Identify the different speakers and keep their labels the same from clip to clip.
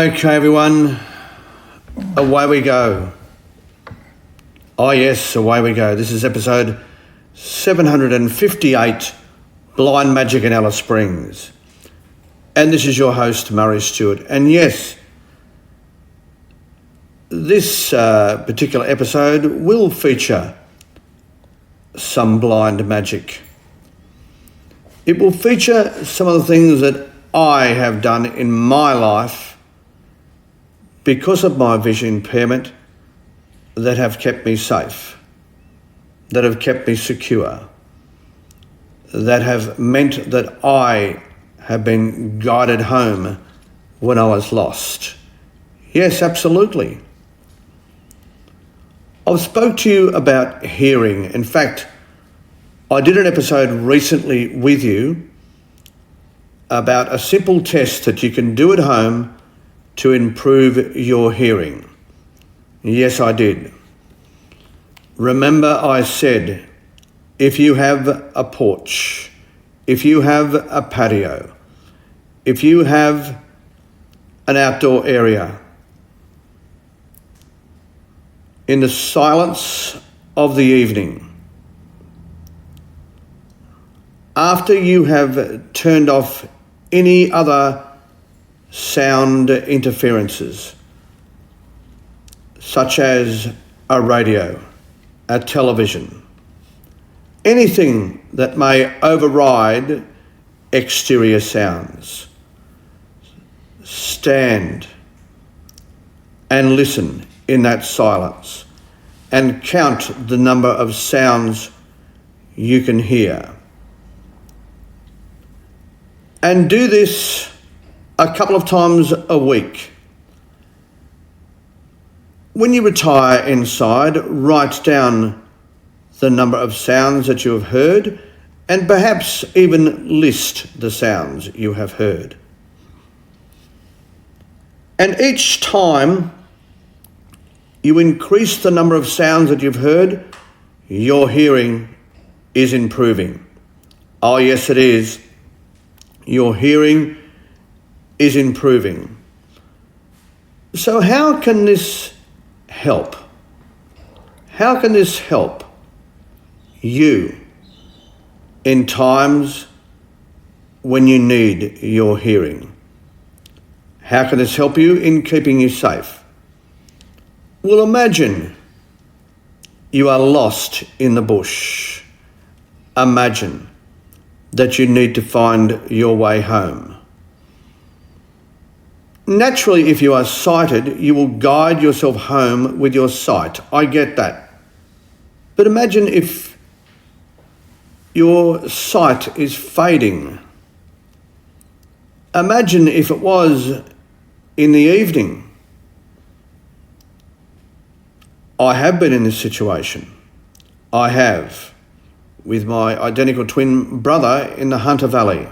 Speaker 1: Okay, everyone, away we go. Oh, yes, away we go. This is episode 758, Blind Magic in Alice Springs. And this is your host, Murray Stewart. And yes, this particular episode will feature some blind magic. It will feature some of the things that I have done in my life because of my vision impairment that have kept me safe, that have kept me secure, that have meant that I have been guided home when I was lost. Yes, absolutely. I've spoke to you about hearing. In fact, I did an episode recently with you about a simple test that you can do at home to improve your hearing. Yes, I did. Remember, I said, if you have a porch, if you have a patio, if you have an outdoor area, in the silence of the evening, after you have turned off any other sound interferences, such as a radio, a television, anything that may override exterior sounds, stand and listen in that silence and count the number of sounds you can hear. And do this a couple of times a week. When you retire inside, write down the number of sounds that you have heard and perhaps even list the sounds you have heard. And each time you increase the number of sounds that you've heard, your hearing is improving. Oh, yes, it is. Your hearing is improving. So how can this help? How can this help you in times when you need your hearing? How can this help you in keeping you safe? Well, imagine you are lost in the bush. Imagine that you need to find your way home. Naturally, if you are sighted, you will guide yourself home with your sight. I get that. But imagine if your sight is fading. Imagine if it was in the evening. I have been in this situation. I have, with my identical twin brother in the Hunter Valley.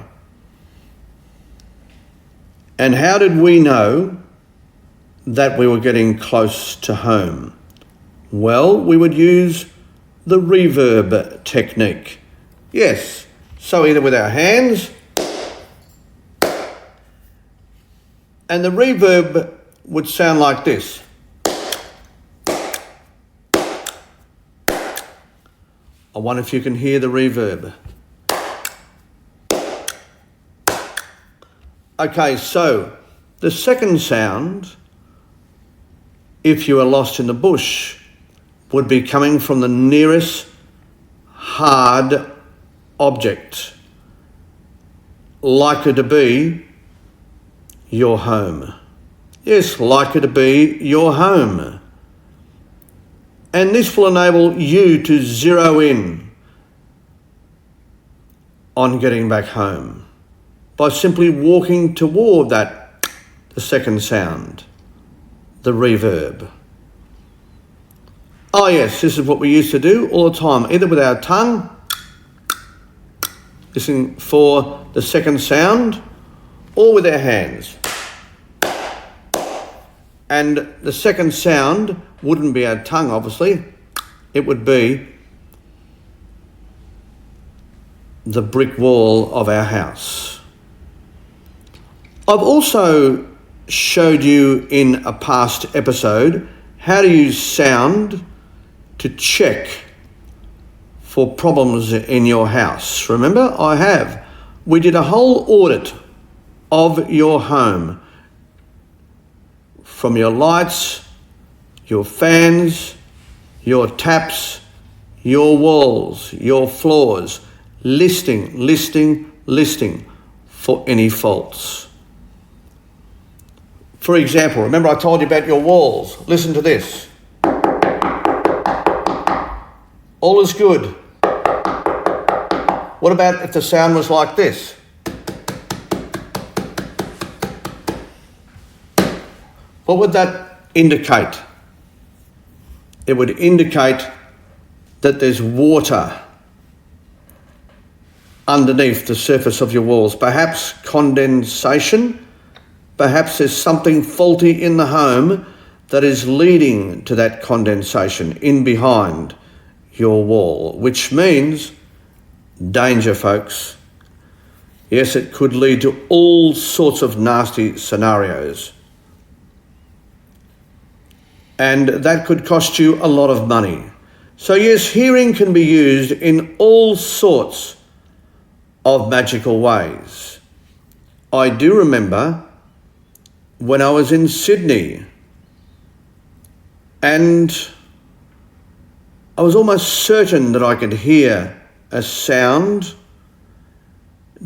Speaker 1: And how did we know that we were getting close to home? Well, we would use the reverb technique. Yes, so either with our hands, and the reverb would sound like this. I wonder if you can hear the reverb. Okay, so the second sound, if you are lost in the bush, would be coming from the nearest hard object, likely to be your home. Yes, likely to be your home. And this will enable you to zero in on getting back home by simply walking toward that, the second sound, the reverb. Oh yes, this is what we used to do all the time, either with our tongue, listening for the second sound, or with our hands. And the second sound wouldn't be our tongue, obviously. It would be the brick wall of our house. I've also showed you in a past episode how to use sound to check for problems in your house. Remember, I have. We did a whole audit of your home, from your lights, your fans, your taps, your walls, your floors, listing for any faults. For example, remember I told you about your walls. Listen to this. All is good. What about if the sound was like this? What would that indicate? It would indicate that there's water underneath the surface of your walls, perhaps condensation. Perhaps there's something faulty in the home that is leading to that condensation in behind your wall, which means danger, folks. Yes, it could lead to all sorts of nasty scenarios. And that could cost you a lot of money. So yes, hearing can be used in all sorts of magical ways. I do remember when I was in Sydney, and I was almost certain that I could hear a sound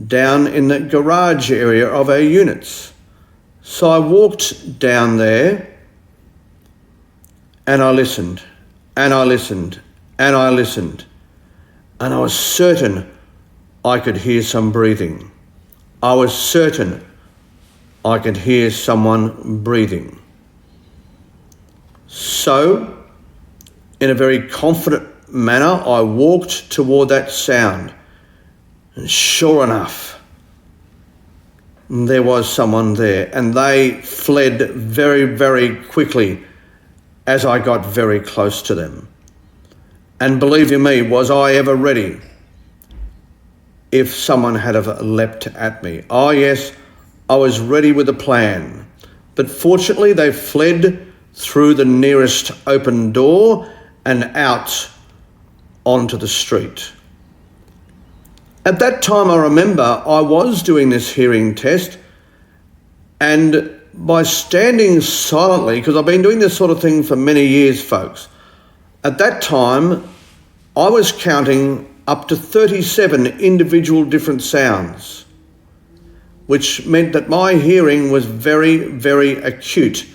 Speaker 1: down in the garage area of our units. So I walked down there and I listened, and I listened, and I listened, and I was certain I could hear some breathing. I was certain I could hear someone breathing. So, in a very confident manner, I walked toward that sound. And sure enough, there was someone there. And they fled very, very quickly as I got very close to them. And believe you me, was I ever ready if someone had have leapt at me? Oh yes, I was ready with a plan. But fortunately they fled through the nearest open door and out onto the street. At that time I remember I was doing this hearing test, and by standing silently, because I've been doing this sort of thing for many years, folks, at that time I was counting up to 37 individual different sounds, which meant that my hearing was very, very acute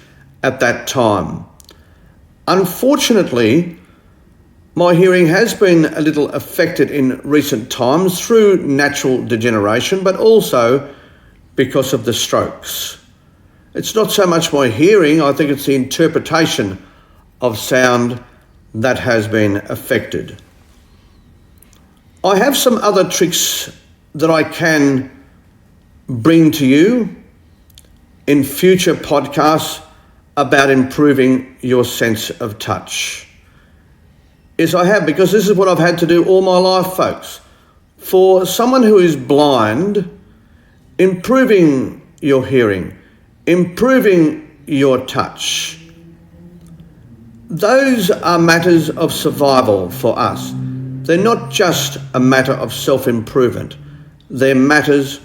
Speaker 1: at that time. Unfortunately, my hearing has been a little affected in recent times through natural degeneration, but also because of the strokes. It's not so much my hearing, I think it's the interpretation of sound that has been affected. I have some other tricks that I can bring to you in future podcasts about improving your sense of touch. Yes, I have, because this is what I've had to do all my life, folks. For someone who is blind, improving your hearing, improving your touch, those are matters of survival for us. They're not just a matter of self-improvement. They're matters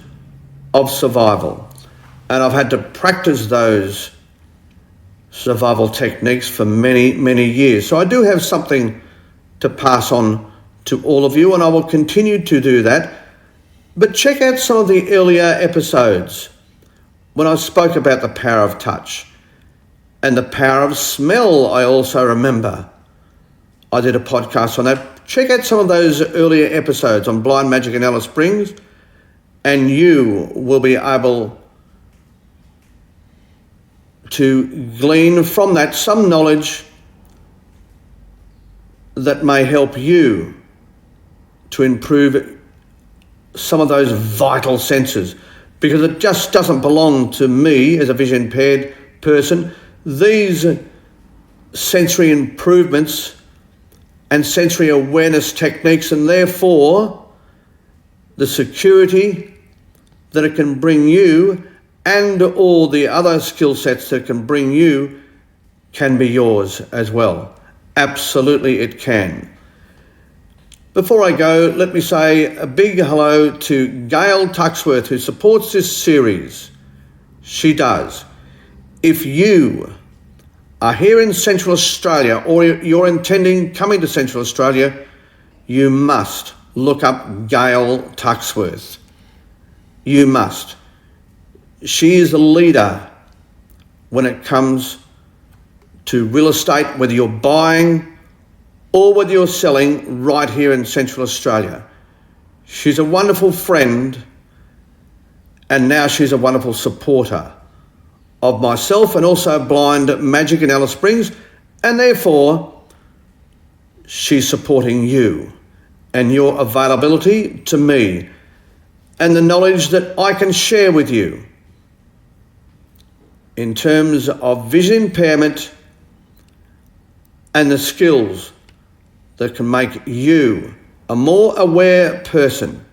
Speaker 1: of survival. And I've had to practice those survival techniques for many, many years. So I do have something to pass on to all of you, and I will continue to do that. But check out some of the earlier episodes when I spoke about the power of touch and the power of smell. I also remember I did a podcast on that. Check out some of those earlier episodes on Blind Magic in Alice Springs, and you will be able to glean from that some knowledge that may help you to improve some of those vital senses, because it just doesn't belong to me as a vision impaired person. These sensory improvements and sensory awareness techniques, and therefore the security that it can bring you and all the other skill sets that can bring you can be yours as well. Absolutely it can. Before I go, let me say a big hello to Gail Tuxworth, who supports this series. She does. If you are here in Central Australia or you're intending coming to Central Australia, you must look up Gail Tuxworth. You must. She is a leader when it comes to real estate, whether you're buying or whether you're selling right here in Central Australia. She's a wonderful friend, and now she's a wonderful supporter of myself and also Blind Magic in Alice Springs, and therefore she's supporting you and your availability to me and the knowledge that I can share with you in terms of vision impairment and the skills that can make you a more aware person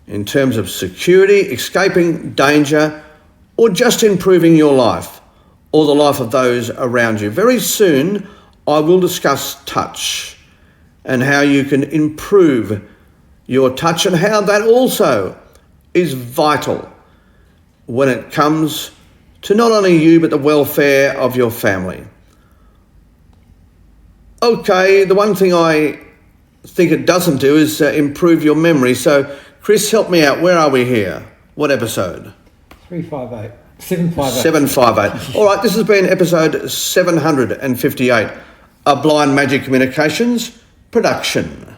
Speaker 1: in terms of security, escaping danger, or just improving your life or the life of those around you. Very soon, I will discuss touch and how you can improve your touch and how that also is vital when it comes to not only you, but the welfare of your family. Okay, the one thing I think it doesn't do is improve your memory. So, Chris, help me out. Where are we here? What episode?
Speaker 2: 358. 758.
Speaker 1: 758. All right, this has been episode 758, a Blind Magic Communications production.